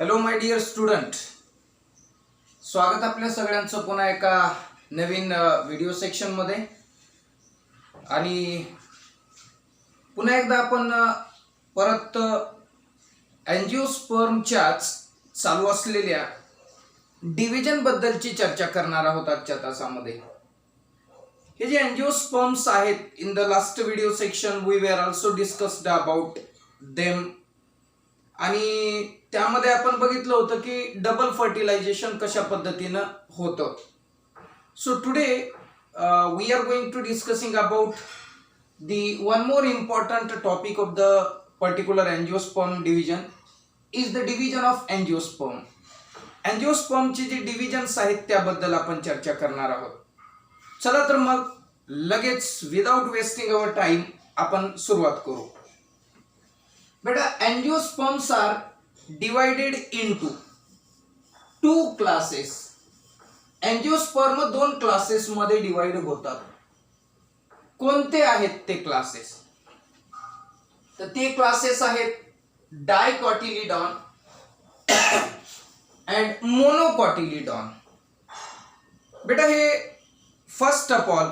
Hello my dear student, स्वागत आपल्या सगळ्यांचं पुन्हा एका नवीन व्हिडिओ सेक्शन मध्ये. आणि पुन्हा एकदा आपण परत अँजिओस्पर्मच्याच चालू असलेल्या डिव्हिजन बद्दलची चर्चा करणार आहोत आजच्या तासामध्ये. हे जे अँजिओस्पर्म्स आहेत, in the last video section we were also discussed about them. आणि त्यामध्ये आपण बघितलं होतं की डबल फर्टिलायझेशन कशा पद्धतीनं होतं. So today we are going to discussing about the one more important topic of the particular angiosperm division is the division of angiosperm. अँजिओस्पर्मचे जे डिव्हिजन्स आहेत त्याबद्दल आपण चर्चा करणार आहोत. चला तर मग लगेच विदाउट वेस्टिंग अवर टाइम आपण सुरुवात करू. बेटा, angiosperms are divided into two classes. एंजिओस्पर्म दोन क्लासेस मध्ये डिवाइड होतात. कोणते आहेत ते क्लासेस? तर ते क्लासेस आहेत डायकॉटिलिडॉन अँड मोनोकॉटिलिडॉन. बेटा, हे फर्स्ट ऑफ ऑल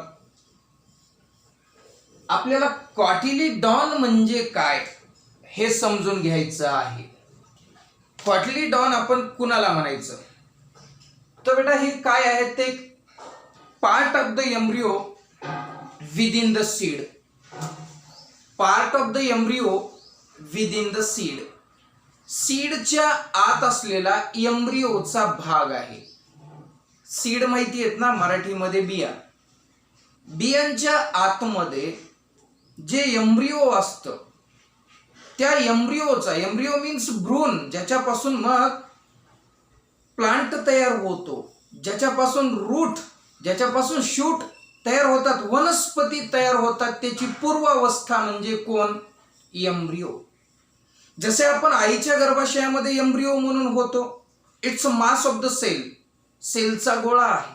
आपल्याला कॉटिलिडॉन म्हणजे काय हे समजून घ्यायचं आहे. कॉटिलिडॉन आपण कुणाला म्हणायचं? तर बेटा, हे काय आहे? ते part of the embryo within the seed. Part of the embryo within the seed. सीडच्या आत असलेला एम्ब्रियोचा भाग आहे. सीड माहिती आहेत ना, मराठीमध्ये बिया. बियांच्या आतमध्ये जे एम्ब्रियो असतं त्या एम्ब्रियोचा, एम्ब्रियो मीन्स भ्रूण, ज्याच्यापासून मग प्लांट तयार होतो, ज्याच्यापासून रूट, ज्याच्यापासून शूट तयार होतात, वनस्पती तयार होतात, त्याची पूर्वावस्था म्हणजे कोण? एम्ब्रियो. जसे आपण आईच्या गर्भाशयामध्ये एम्ब्रियो म्हणून होतो, it's a mass of the cell, सेलचा गोळा आहे.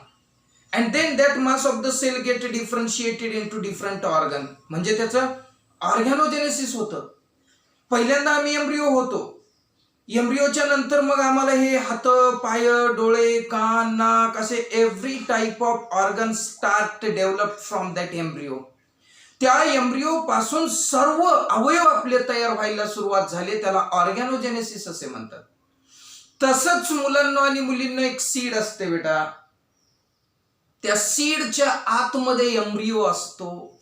And then that mass of the cell get differentiated into different organ, म्हणजे त्याचं ऑर्गॅनोजेनेसिस होतं. पहिल्यांदा आम्ही एम्ब्रियो होतो. एम्ब्रियोच्या नंतर मग आम्हाला हे हात, पाय, डोळे, कान, नाक असे every type of organ start develop from that embryo. त्या एम्ब्रियो पासून सर्व अवयव आपले तयार व्हायला सुरुवात झाली, त्याला ऑर्गॅनोजेनेसिस असे म्हणतात. तसंच मुलांना आणि मुलींना एक सीड असते बेटा. त्या सीडच्या आतमध्ये एम्ब्रियो असतो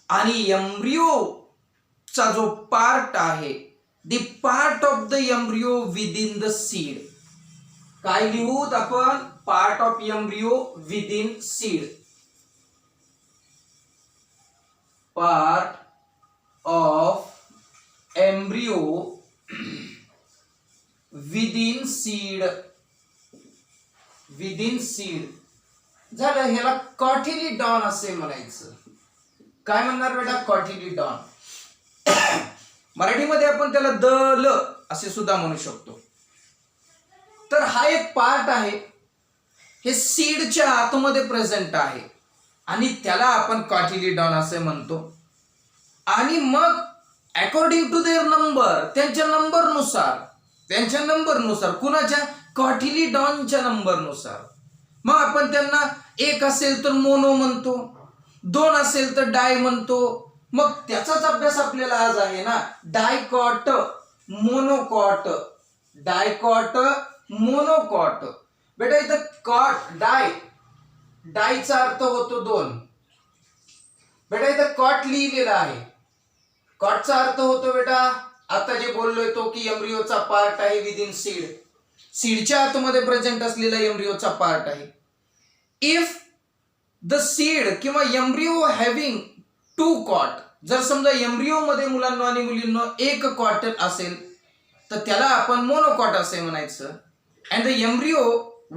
आणि एम्ब्रियो चा जो पार्ट आहे, the part of the embryo within the seed. काय लिहूत आपण? Part of embryo with in seed. Part of embryo with in seed. With in seed झालं. ह्याला कॉटिलिडॉन असे म्हणायचं. काय म्हणणार बेटा? कॉटिलिडॉन. मराठीमध्ये आपण त्याला दल असे सुद्धा म्हणू शकतो. तर हा एक पार्ट आहे, हे सीडच्या आतमध्ये प्रेझेंट आहे आणि त्याला आपण कॉटिलिडॉन असे म्हणतो. आणि मग अकॉर्डिंग टू देअर नंबर, त्यांच्या नंबरनुसार कुणाच्या? कॉटिलिडॉनच्या नंबरनुसार मग आपण त्यांना एक असेल तर मोनो म्हणतो, दोन असेल तर डाय म्हणतो. मग त्याचाच अभ्यास आपल्याला आज आहे ना. Dicot, monocot. Dicot, monocot. बेटा, इथं कॉट, डायचा अर्थ होतो दोन. बेटा, इथं कॉट लिहिलेला आहे. कॉटचा अर्थ होतो बेटा, आता जे बोललोय तो, की एम्ब्रियोचा पार्ट आहे विद इन सीड. सीडच्या आतमध्ये प्रेझेंट असलेला एम्ब्रियोचा पार्ट आहे. इफ द सीड किंवा एम्ब्रियो हॅव्हिंग टू कॉट, जर समजा एम्ब्रियो मध्ये मुलांना आणि मुलींना एक कॉट असेल तर त्याला आपण मोनोकॉट असे म्हणायचं. And the embryo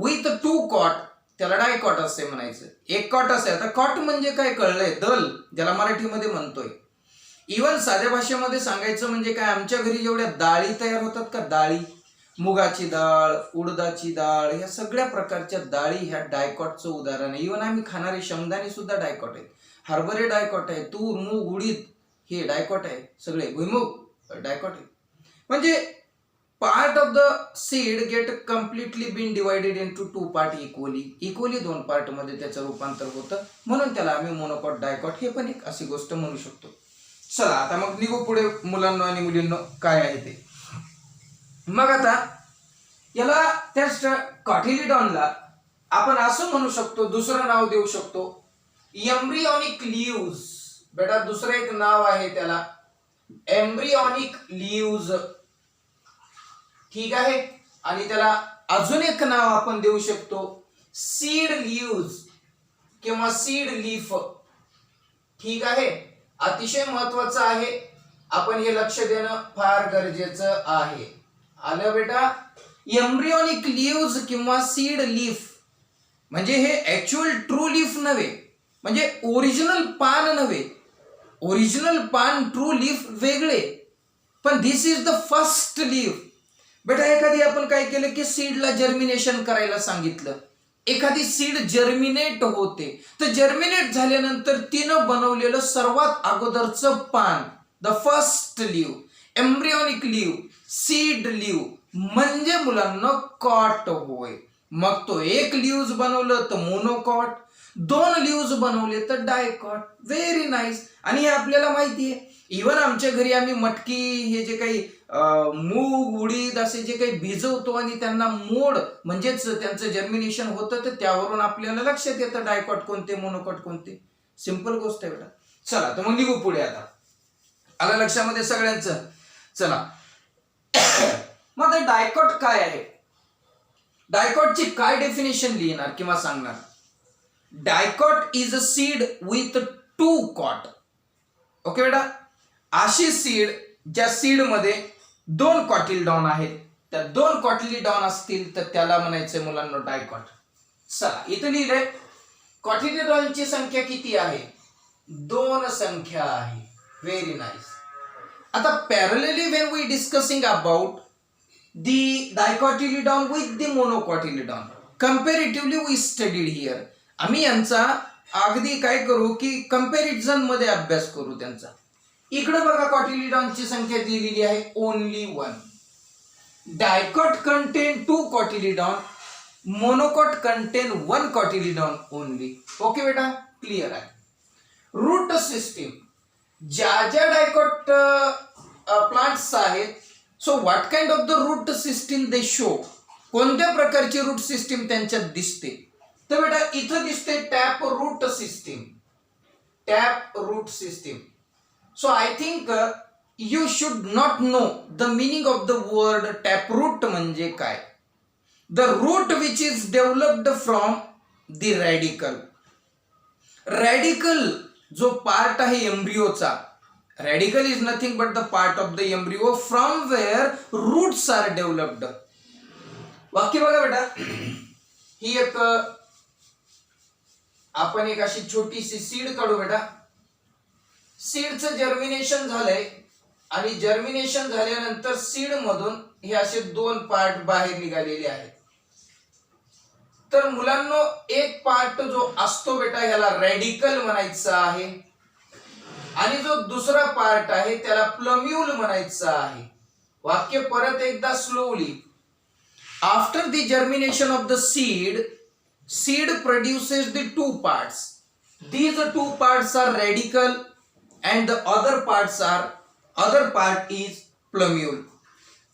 with two cot त्याला डायकॉट असे म्हणायचं. एक कॉट असेल तर कॉट म्हणजे काय कळलंय? दल, ज्याला मराठीमध्ये म्हणतोय. इव्हन साध्या भाषेमध्ये सांगायचं म्हणजे काय, आमच्या घरी जेवढ्या डाळी तयार होतात का, डाळी, मुगाची डाळ, उडदाची डाळ, ह्या सगळ्या प्रकारच्या डाळी ह्या डायकॉटचं उदाहरण आहे. इव्हन आम्ही खाणारे शेंगदाणे सुद्धा डायकॉट आहेत. हरभरे डायकॉट आहे, तूर, मूग, उडीद हे डायकॉट आहे, सगळे भुईमुग डायकॉट आहे. म्हणजे part of the seed get completely been divided into two part equally दोन पार्ट मध्ये त्याचं रूपांतर होतं, म्हणून त्याला आम्ही मोनोकॉट डायकॉट हे पण एक अशी गोष्ट म्हणू शकतो. चला आता मग निघू पुढे मुलांना आणि मुलींना काय आहे ते. मग आता याला त्या कॉटिलिडॉनला आपण असं म्हणू शकतो, दुसरं नाव देऊ शकतो एम्ब्रियोनिक लीव्ज. बेटा दुसरं एक नाव आहे त्याला एम्ब्रियोनिक लीव्ज, ठीक आहे. आणि त्याला अजून एक नाव आपण देऊ शकतो सीड लीव्ज किंवा सीड लीफ, ठीक आहे. अतिशय महत्वाचं आहे, आपण हे लक्ष देणं फार गरजेचं आहे. आलं बेटा. एम्ब्रियोनिक लीव्ज किंवा सीड लीफ म्हणजे हे ऍक्च्युअल ट्रू लीफ नव्हे, म्हणजे ओरिजिनल पान नव्हे. ओरिजिनल पान ट्रू लीफ वेगळे, पण दिस इज द फर्स्ट लीफ. बेटा एखादी आपण काय केलं की सीडला जर्मिनेशन करायला सांगितलं, एखादी सीड जर्मिनेट होते, तर जर्मिनेट झाल्यानंतर तिनं बनवलेलं सर्वात अगोदरचं पान the first leave, embryonic leave, seed leave म्हणजे मुलांना कॉट होय. मग तो एक लीव्ज बनवलं तर मोनोकॉट, दोन लीव्ज बनवले तर डायकॉट. Very nice. आणि हे आपल्याला माहिती आहे, इव्हन आमच्या घरी आम्ही मटकी हे जे काही मूग उडीद असे जे काही भिजवतो आणि त्यांना मोड म्हणजेच त्यांचं जर्मिनेशन होतं, तर त्यावरून आपल्याला लक्षात येतं डायकॉट कोणते मोनोकॉट कोणते. सिंपल गोष्ट आहे बेटा. चला तर मग निघू पुढे. आता आलं लक्षामध्ये सगळ्यांचं. चला मग डायकॉट काय आहे, डायकॉटची काय डेफिनेशन लिहिणार किंवा सांगणार. Dicot is a seed with two cot. Okay बेटा. अशी सीड ज्या सीड मध्ये दोन कॉटिलडॉन आहेत, त्या दोन कॉटिलिडॉन असतील तर त्याला म्हणायचंय मुलांना डायकॉट. चला इथं लिहिलंय कॉटिलिडॉनची संख्या किती आहे, दोन संख्या आहे. Very nice. आता parallelly when we discussing about the dicotyledon with the monocotyledon comparatively we studied here. आम्ही यांचा अगदी काय करू की कंपॅरिझन मध्ये अभ्यास करू त्यांचा. इकडे बघा कॉटिलिडॉनची संख्या दिलेली आहे only one. Dicot contain two cotyledon, monocot contain one cotyledon only. Okay बेटा, क्लिअर आहे. रूट सिस्टीम ज्या ज्या डायकॉट प्लांट्स आहेत, so what kind of the root system they show, कोणत्या प्रकारची रूट सिस्टीम त्यांच्यात दिसते. तर बेटा इथं दिसते tap root system, tap root system. So I think you should not know the meaning of the word tap root म्हणजे काय. The root which is developed from the radical. Radical जो part आहे एम्ब्रियोचा, radical is nothing but the part of the embryo from where roots are developed. वाक्य बघा बेटा, ही एक आपण एक अशी छोटीशी सीड काढू बेटा. सीडचं जर्मिनेशन झालंय आणि जर्मिनेशन झाल्यानंतर सीड मधून हे असे दोन पार्ट बाहेर निघालेले आहेत. तर मुलांनो एक पार्ट जो असतो बेटा ह्याला रॅडिकल म्हणायचं आहे, आणि जो दुसरा पार्ट आहे त्याला प्लम्यूल म्हणायचं आहे. वाक्य परत एकदा slowly. After the germination of the seed, seed produces the two parts. These two parts are radical and the other part is plumule.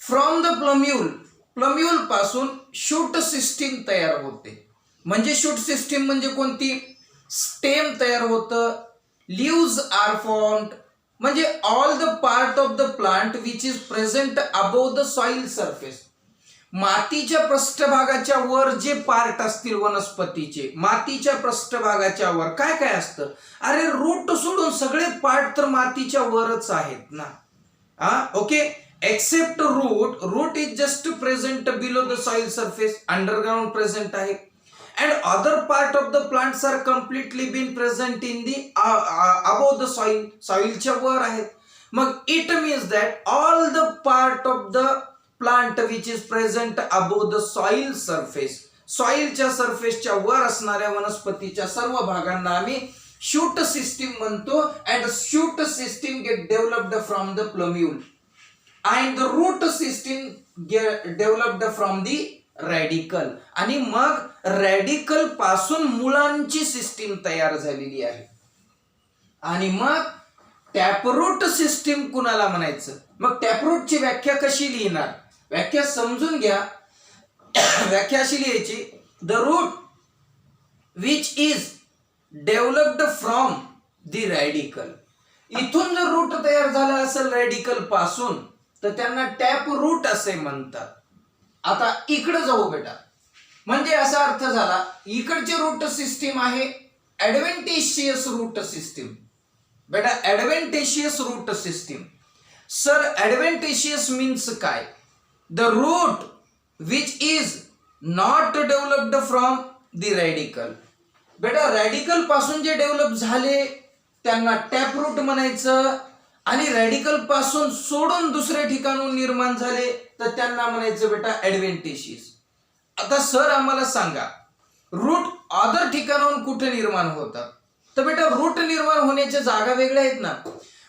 From the plumule पासून शूट सिस्टीम तयार होते. म्हणजे शूट सिस्टीम म्हणजे कोणती, स्टेम तयार होतं. Leaves are formed म्हणजे all the part of the plant which is present above the soil surface. मातीच्या पृष्ठभागाच्या वर जे पार्ट असतील वनस्पतीचे, मातीच्या पृष्ठभागाच्या वर काय काय असतं. अरे रूट सोडून सगळे पार्ट तर मातीच्या वरच आहेत ना. Okay, except root is just present below the soil surface, underground present आहे. And other part of the plants are completely been present in the above the soil, soilच्या वर आहेत. मग it means that all the part of the plant which is present above the soil surface, सॉइलच्या सरफेसच्या वर असणाऱ्या वनस्पतीच्या सर्व भागांना आम्ही shoot system म्हणतो. and shoot system get developed from the plumule and the root system developed from the radical, आणि मग radical पासून मुळांची सिस्टीम तयार झालेली आहे. आणि मग टॅपरूट सिस्टीम कुणाला म्हणायचं? मग टॅपरूटची व्याख्या कशी लिहिणार? व्याख्या समजून घ्या. व्याख्या अशी लिहायची, the root which is developed from the radical. इथून जर रूट तयार झाला असेल रॅडिकल पासून तर त्यांना टॅप रूट असे म्हणतात. आता इकडे जाऊ बेटा, म्हणजे असा अर्थ झाला, इकडची रूट सिस्टीम आहे ऍडव्हेंटिशियस रूट सिस्टीम. बेटा adventitious root system, sir adventitious means काय? The root which is not developed from the radical. बेटा रॅडिकल पासून जे डेव्हलप झाले त्यांना टॅप रूट म्हणायचं, आणि रॅडिकल पासून सोडून दुसऱ्या ठिकाणून निर्माण झाले तर त्यांना म्हणायचं बेटा ऍडव्हेंटिशियस. आता सर आम्हाला सांगा, रूट अदर ठिकाणाहून कुठे निर्माण होतात? तर बेटा रूट निर्माण होण्याच्या जागा वेगळ्या आहेत ना.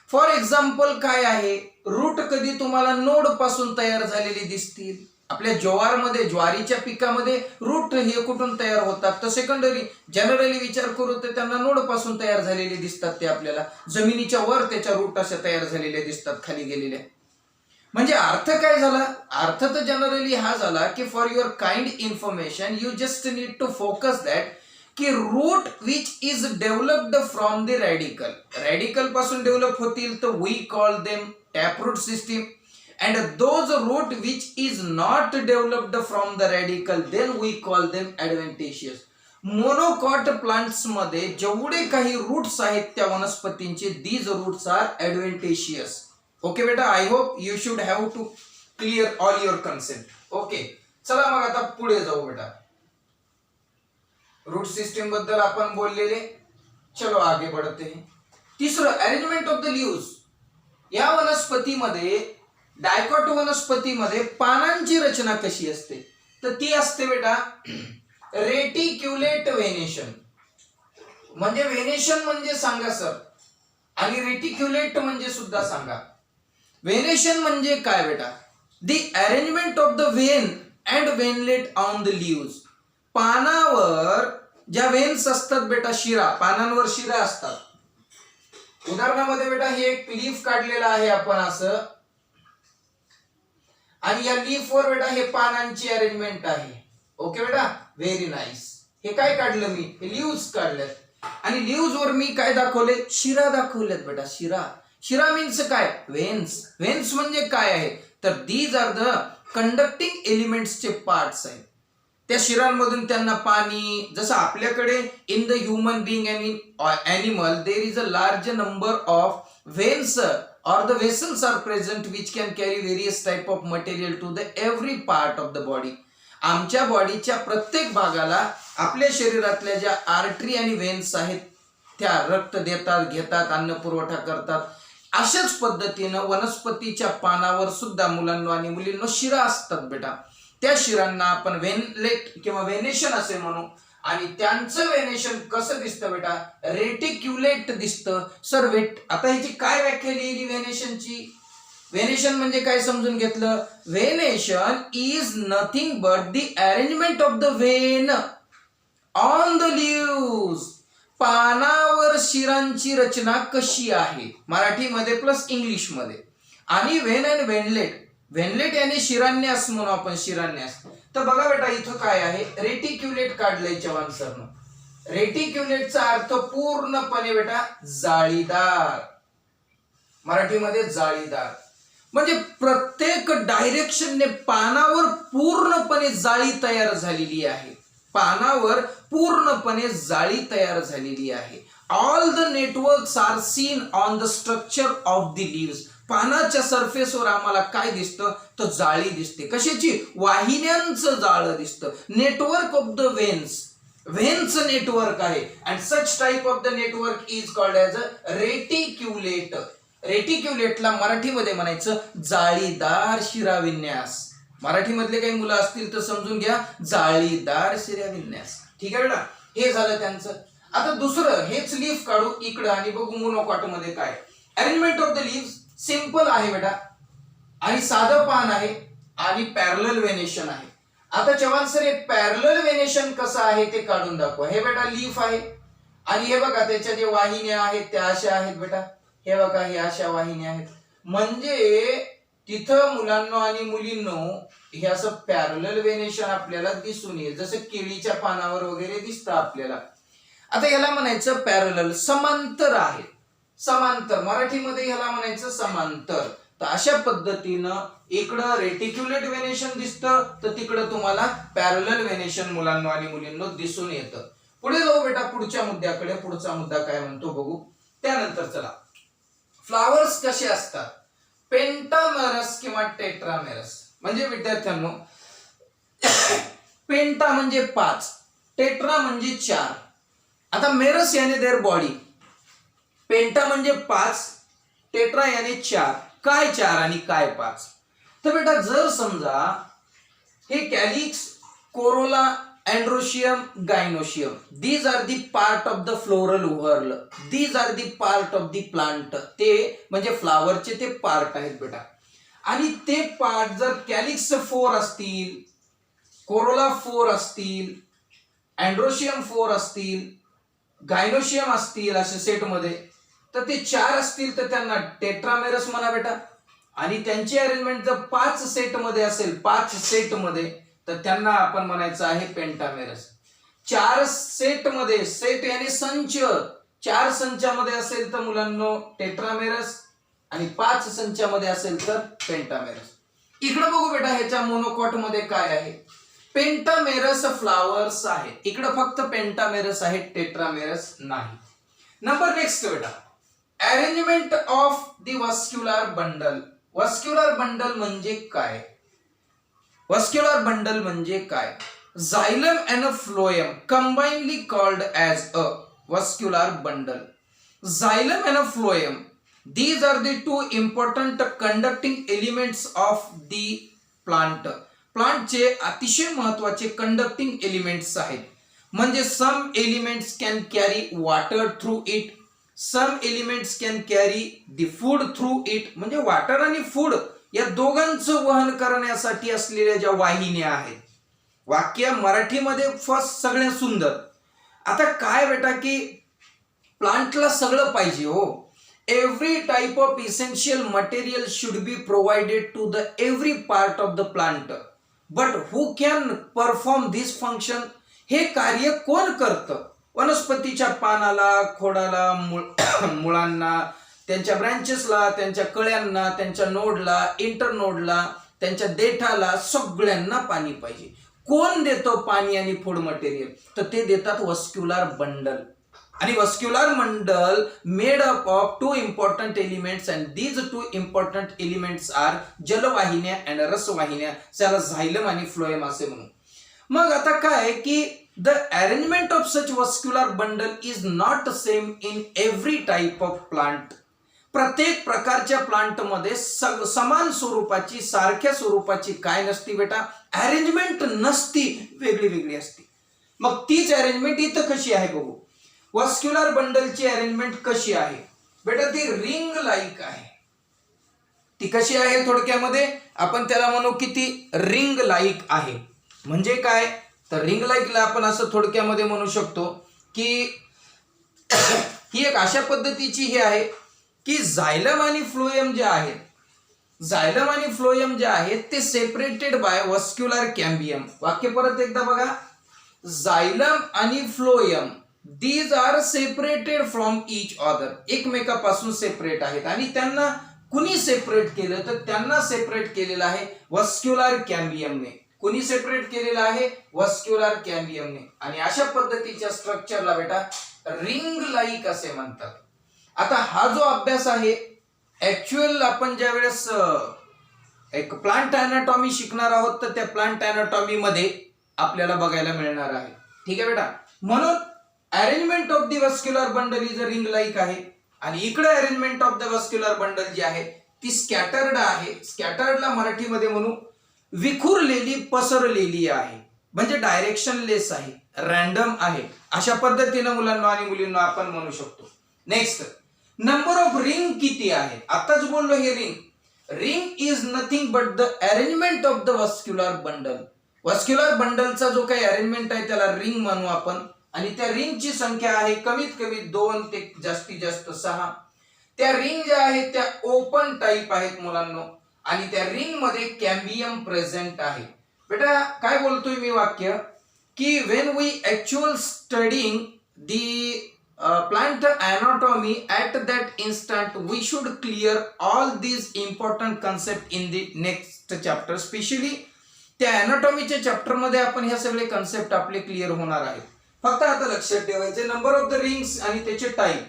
फॉर एक्झाम्पल काय आहे, रूट कधी तुम्हाला नोड पासून तयार झालेली दिसतील. आपल्या ज्वारमध्ये, ज्वारीच्या पिकामध्ये रूट हे कुठून तयार होतात? तर सेकंडरी जनरली विचार करू तर त्यांना नोड पासून तयार झालेले दिसतात. ते आपल्याला जमिनीच्या वर त्याच्या रूट अशा तयार झालेल्या दिसतात, खाली गेलेल्या. म्हणजे अर्थ काय झाला? अर्थ तर जनरली हा झाला की for your kind information you just need to focus that key root which is developed from the radical. Radicle पासून डेव्हलप होतील तर we call them taproot system. And those root which is not developed from the radical, then we call them adventitious. Monocot plants मध्ये जेवढे काही roots आहेत त्या वनस्पतींचे, these roots are adventitious. Okay बेटा, I hope you should have to clear all your concept. Okay, चला मग आता पुढे जाऊ बेटा. रूट सिस्टीम बद्दल आपण बोललेले, चलो आगे बढ़ते हैं. तिसरं, अरेंजमेंट ऑफ द लीव्स. या वनस्पतीमध्ये, डायकॉट वनस्पतीमध्ये पानांची रचना कशी असते? तर ती असते बेटा रेटिक्युलेट व्हेनेशन. म्हणजे व्हेनेशन म्हणजे सांगा सर, आणि रेटिक्युलेट म्हणजे सुद्धा सांगा. व्हेनेशन म्हणजे काय बेटा? The arrangement of the vein and veinlet on the leaves. पानावर ज्या व्हेन्स असतात बेटा, शिरा, पानांवर शिरा असतात. उदाहरणामध्ये बेटा हे एक लीफ काढलेलं आहे आपण असं, आणि या लीफ वर बेटा हे पानांची अरेंजमेंट आहे. ओके बेटा, व्हेरी नाईस. हे काय काढलं मी? हे लीव्स काढलेत, आणि लीव्स वर मी काय दाखवले? शिरा दाखवलेत बेटा, शिरा. शिरा मीन्स काय? व्हेन्स. व्हेन्स म्हणजे काय आहे? तर दीज आर द कंडक्टिंग एलिमेंट्सचे पार्ट्स आहेत. त्या शिरांमधून त्यांना पाणी, जसं आपल्याकडे in the human being and in animal there is a large number of veins or the vessels are present which can carry various type of material to the every part of the body. आमच्या बॉडीच्या प्रत्येक भागाला आपल्या शरीरातल्या ज्या artery आणि व्हेन्स आहेत त्या रक्त देतात, घेतात, अन्न पुरवठा करतात. अशाच पद्धतीनं वनस्पतीच्या पानावर सुद्धा मुलांनो आणि मुलींनो शिरा असतात बेटा. त्या शिरांना आपण व्हेनलेट किंवा व्हेनेशन असे म्हणू. आणि त्यांचं व्हेनेशन कसं दिसतं बेटा? रेटिक्युलेट दिसतं. सर आता ह्याची काय व्याख्या लिहिली व्हेनेशनची? व्हेनेशन म्हणजे काय समजून घेतलं? Venation is nothing but the arrangement of the when on the leaves. पानावर शिरांची रचना कशी आहे, मराठीमध्ये प्लस इंग्लिश मध्ये. आणि व्हेन अँड व्हेनलेट, व्हेनलेट याने शिरान्यास म्हणू आपण, शिरान्यास. तर बघा बेटा इथं काय आहे? रेटिक्युलेट काढलंय चव्हाण सरनं. रेटिक्युलेटचा अर्थ पूर्णपणे बेटा जाळीदार, मराठीमध्ये जाळीदार. म्हणजे प्रत्येक डायरेक्शनने पानावर पूर्णपणे जाळी तयार झालेली आहे. पानावर पूर्णपणे जाळी तयार झालेली आहे. All the networks are seen on the structure of the leaves. पानाच्या सरफेसवर आम्हाला काय दिसतं? तर जाळी दिसते. कशाची? वाहिन्यांचं जाळं दिसतं. नेटवर्क ऑफ द व्हेन्स, व्हेन्सचं नेटवर्क आहे. And such type of the network is called as a reticulate. रेटिक्युलेटला मराठीमध्ये म्हणायचं जाळीदार शिराविन्यास. मराठीमधले काही मुलं असतील तर समजून घ्या, जाळीदार शिराविन्यास. ठीक आहे बेटा, हे झालं त्यांचं. आता दुसरं हेच लीफ काढू इकडं आणि बघू मोनोकॉट मध्ये काय. Arrangement of the leaves simple आहे बेटा, आणि साधं पान आहे. आणि पॅरलल वेनेशन आहे. आता चव्हाण सर हे पॅरलल वेनेशन कसं आहे ते काढून दाखवा. हे बेटा लीफ आहे आणि हे बघा त्याच्या जे वाहिन्या आहेत त्या अशा आहेत बेटा. हे बघा हे अशा वाहिन्या आहेत. म्हणजे तिथं मुलांना आणि मुलींनो हे असं पॅरलल वेनेशन आपल्याला दिसून येईल, जसं केळीच्या पानावर वगैरे दिसतं आपल्याला. आता याला म्हणायचं पॅरलल, समांतर आहे. समांतर मराठीमध्ये ह्याला म्हणायचं समांतर. तर अशा पद्धतीनं इकडं रेटिक्युलेट वेनेशन दिसतं तर तिकडं तुम्हाला पॅरलल वेनेशन मुलांना आणि मुलींना दिसून येतं. पुढे जाऊ बेटा पुढच्या मुद्द्याकडे. पुढचा मुद्दा काय म्हणतो बघू. त्यानंतर चला, फ्लावर्स कसे असतात, पेंटामेरस किंवा टेट्रामेरस. म्हणजे विद्यार्थ्यांनो पेंटा म्हणजे 5, टेट्रा म्हणजे 4. आता मेरस याने देअर बॉडी. पेंटा म्हणजे 5, टेट्रा याने 4. काय 4 आणि काय 5? तर बेटा जर समजा हे calyx, corolla, androecium, gynoecium, these are the part of the floral whorl, these are the part of the plant. ते म्हणजे फ्लावरचे ते पार्ट आहेत बेटा. आणि ते पार्ट जर कॅलिक्स 4 असतील, कोरोला 4 असतील, अँड्रोशियम 4 असतील, गायनोशियम असतील अशा सेटमध्ये, तर ते 4 असतील तर त्यांना टेट्रामेरस म्हणा बेटा. आणि त्यांची अरेंजमेंट जर 5 सेटमध्ये असेल, 5 सेटमध्ये, तर त्यांना आपण म्हणायचं आहे पेंटामेरस. 4 सेटमध्ये, सेट याने संच, 4 संचामध्ये असेल तर मुलांनो टेट्रामेरस आणि 5 संचामध्ये असेल तर पेंटामेरस. इकडे बघू बेटा ह्याच्या मोनोकॉट मध्ये काय आहे. पेंटामेरस फ्लावर्स आहे. इकडे फक्त पेंटामेरस आहे, टेट्रामेरस नाही. नंबर नेक्स्ट बेटा, arrangement of the vascular bundle. Vascular bundle म्हणजे काय? वस्क्युलर बंडल म्हणजे काय? Xylem and phloem combinedly called as a vascular bundle. Xylem and phloem, these are the two important conducting elements of the plant. प्लांटचे अतिशय महत्वाचे conducting elements आहेत. म्हणजे some elements can carry water through it, some elements can carry the food through it. म्हणजे water आणि food या दोघांचं वहन करण्यासाठी असलेल्या ज्या वाहिन्या आहेत. वाक्य मराठीमध्ये फर्स्ट सगळ्यात सुंदर. आता काय बेटा की प्लांटला सगळं पाहिजे हो. Every type of essential material should be provided to the every part of the plant. But who can perform this function? हे कार्य कोण करतं? वनस्पतीच्या पानाला, खोडाला, मुळांना, त्यांच्या ब्रँचेसला, त्यांच्या कळ्यांना, त्यांच्या नोडला, इंटरनोडला, त्यांच्या देठाला, सगळ्यांना पाणी पाहिजे. कोण देतो पाणी आणि फूड मटेरियल? तर ते देतात वस्क्युलर बंडल. आणि vascular bundle made up of 2 important elements and these 2 important elements are जलवाहिन्या अँड रसवाहिन्या. त्याला झायलम आणि फ्लोएम असे म्हणू. मग आता काय की the arrangement of such vascular bundle is not same in every type of plant. प्रत्येक प्रकारच्या प्लांटमध्ये समान स्वरूपाची, सारख्या स्वरूपाची काय नसती बेटा? अरेंजमेंट नसती, वेगळी वेगळी असती. मग तीच अरेंजमेंट इथं कशी आहे बघू. वस्क्युलर बंडलची अरेंजमेंट कशी आहे बेटा? ती रिंग लाईक आहे. ती कशी आहे थोडक्यामध्ये आपण त्याला म्हणू की ती रिंग लाईक आहे. म्हणजे काय तर रिंग लाईकला आपण असं थोडक्यामध्ये म्हणू शकतो की ही एक अशा पद्धतीची ही आहे की झायलम आणि फ्लोएम जे आहेत, झायलम आणि फ्लोएम जे आहेत ते सेपरेटेड बाय वस्क्युलर कॅम्बियम. वाक्य परत एकदा बघा. झायलम आणि phloem these are separated from each other. एकमेकापासून सेपरेट आहेत. आणि त्यांना कुणी सेपरेट केलं तर त्यांना सेपरेट केलेलं आहे वस्क्युलर कॅम्बियमने. कुणी सेपरेट केलेलं आहे? वस्क्युलर कॅम्बियमने. आणि अशा पद्धतीच्या स्ट्रक्चरला बेटा रिंग लाईक असे म्हणतात. आता हा जो अभ्यास आहे ऍक्च्युअल आपण ज्या वेळेस एक प्लांट अॅनाटॉमी शिकणार आहोत तर त्या प्लांट अॅनाटॉमी मध्ये आपल्याला बघायला मिळणार आहे. ठीक आहे बेटा. म्हणून arrangement of the vascular bundle is a ring like आहे. आणि इकडे arrangement of the vascular bundle जी आहे ती स्कॅटर्ड आहे. स्कॅटर्डला मराठीमध्ये म्हणू विखुरलेली, पसरलेली आहे. म्हणजे डायरेक्शनलेस आहे, रॅन्डम आहे. अशा पद्धतीने मुलांना आणि मुलींना आपण म्हणू शकतो. नेक्स्ट, नंबर ऑफ रिंग किती आहे? आताच बोललो हे ring. Ring is nothing but the arrangement of the vascular bundle. Vascular बंडलचा जो काही अरेंजमेंट आहे त्याला रिंग म्हणू आपण. आणि त्या रिंगची संख्या आहे कमीत कमी 2 ते जास्तीत जास्त 6. त्या रिंग ज्या आहेत त्या ओपन टाईप आहेत मुलांनो, आणि त्या रिंग मध्ये कॅम्बियम प्रेझेंट आहे. बेटा काय बोलतोय मी वाक्य की when we actual studying the plant anatomy at that instant we should clear all these important concept in the next chapter. Specially त्या अॅनाटॉमीच्या चॅप्टर मध्ये आपण ह्या सगळे कन्सेप्ट आपले क्लिअर होणार आहेत. फक्त आता लक्षात ठेवायचे नंबर ऑफ द रिंग्स आणि त्याचे टाईप.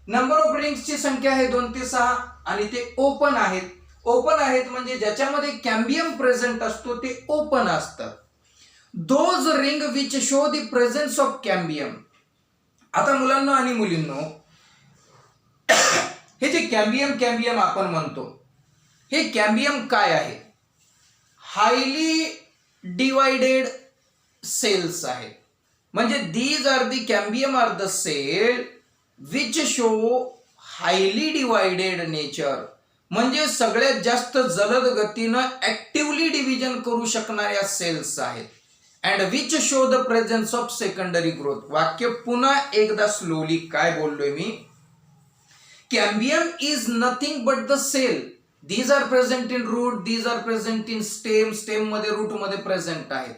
नंबर ऑफ रिंग्सची संख्या आहे 2 ते 6 आणि ते ओपन आहेत. ओपन आहेत म्हणजे ज्याच्यामध्ये कॅम्बियम प्रेझेंट असतो ते ओपन असतात. Those ring which show the presence of cambium. आता मुलांना आणि मुलींनो, हे जे कॅम्बियम आपण म्हणतो, हे कॅम्बियम काय आहे? हायली डिवायडेड सेल्स आहेत. म्हणजे these are the cambium are the cell which show highly divided nature. म्हणजे सगळ्यात जास्त जलद गतीनं ऍक्टिव्हली डिव्हिजन करू शकणाऱ्या सेल्स आहेत. And which show the presence of secondary growth. वाक्य पुन्हा एकदा स्लोली काय बोललोय मी? Cambium is nothing but the cell. These are present in root, these are present in stem, stem मध्ये रूट मध्ये प्रेझेंट आहेत.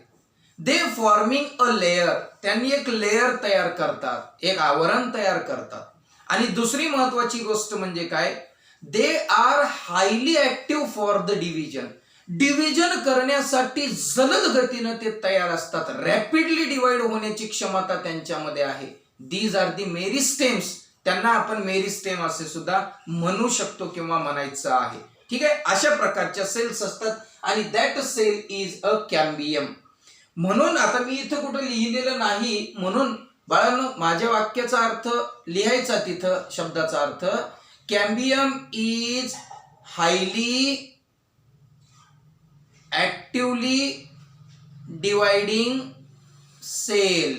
They forming a layer. त्यांनी एक लेयर तयार करतात, एक आवरण तयार करतात. आणि दुसरी महत्वाची गोष्ट म्हणजे काय? They are highly active for the division. Division करण्यासाठी जलद गतीनं ते तयार असतात. रॅपिडली डिवाइड होण्याची क्षमता त्यांच्यामध्ये आहे. These are the meristems. त्यांना आपण मेरिस्टेम असे सुद्धा म्हणू शकतो किंवा म्हणायचं आहे. ठीक आहे, अशा प्रकारच्या सेल्स असतात आणि that cell is a cambium. म्हणून आता मी इथं कुठं लिहिलेलं नाही, म्हणून बाळांनो माझ्या वाक्याचा अर्थ लिहायचा तिथं शब्दाचा अर्थ. Cambium is highly actively dividing cell.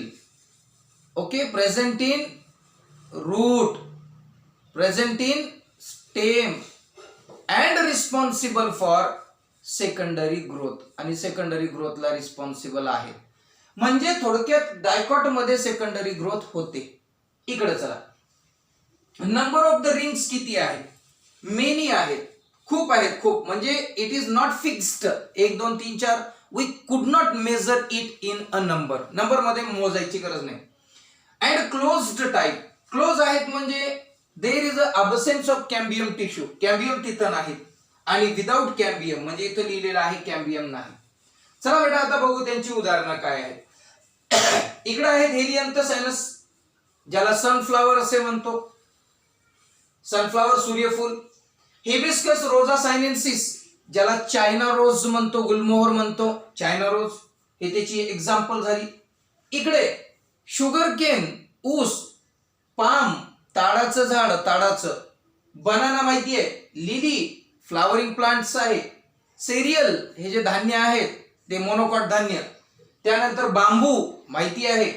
Okay, present in root, present in stem and responsible for secondary growth. आणि सेकंडरी ग्रोथला रिस्पॉन्सिबल आहे. म्हणजे थोडक्यात डायकॉट मध्ये सेकंडरी ग्रोथ होते. इकडे चला, नंबर ऑफ द रिंग्स किती आहेत? मेनी आहेत, खूप आहेत, खूप. म्हणजे it is not fixed 1 2 3 4. We could not measure it in a number. Number मध्ये मोजायची गरज नाही. And closed type. क्लोज आहेत म्हणजे देर is a absence of cambium tissue. Cambium तिथं नाही. आणि विदाउट कॅम्बियम म्हणजे इथं लिहिलेलं आहे कॅम्बियम नाही. चला बेटा आता बघू त्यांची उदाहरणं काय आहेत. इकडे आहेत हेलियंथस, ज्याला सनफ्लावर असे म्हणतो. सनफ्लावर सूर्यफूल. हिबिस्कस रोजा सायनेन्सिस, ज्याला चायना रोज म्हणतो, गुलमोहर म्हणतो, चायना रोज. हे त्याची एक्झाम्पल झाली. इकडे शुगर केन, ऊस. पाम, ताडाचं झाड, ताडाचं. बनाना माहितीये, लिली, फ्लावरिंग प्लांट्स आहे. सेरियल, हे जे धान्य आहेत ते मोनोकॉट धान्य. त्यानंतर बांबू माहिती आहे.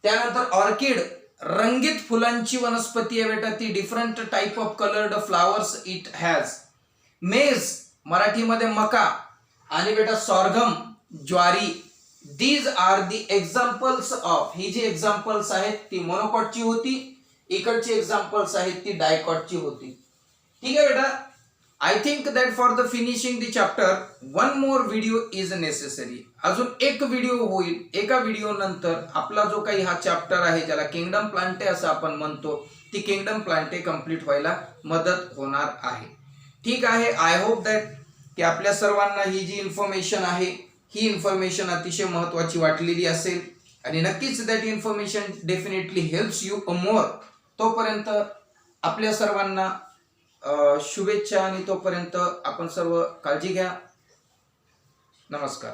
त्यानंतर ऑर्किड, रंगीत फुलांची वनस्पती आहे बेटा ती. Different type of coloured flowers it has. Maize, मराठीमध्ये मका. आणि बेटा सॉर्गम, ज्वारी. These are the examples of. ही जी एक्झाम्पल्स आहेत ती मोनोकॉटची होती. इकडची एक्झाम्पल्स आहेत ती डायकॉटची होती. ठीक आहे बेटा. I think that for the finishing the chapter 1 more video is necessary. अजून एक व्हिडिओ होईल. एका व्हिडिओ नंतर आपला जो काही हा चॅप्टर आहे ज्याला किंगडम प्लांटे असं आपण म्हणतो, ती किंगडम प्लांटे कंप्लीट व्हायला मदत होणार आहे. ठीक आहे. आय होप दॅट की आपल्या सर्वांना ही जी इन्फॉर्मेशन आहे ही इन्फॉर्मेशन अतिशय महत्वाची वाटलेली असेल आणि नक्कीच that information definitely helps you a more. तोपर्यंत आपल्या सर्वांना शुभेच्छा आणि तोपर्यंत आपण सर्व काळजी घ्या. नमस्कार.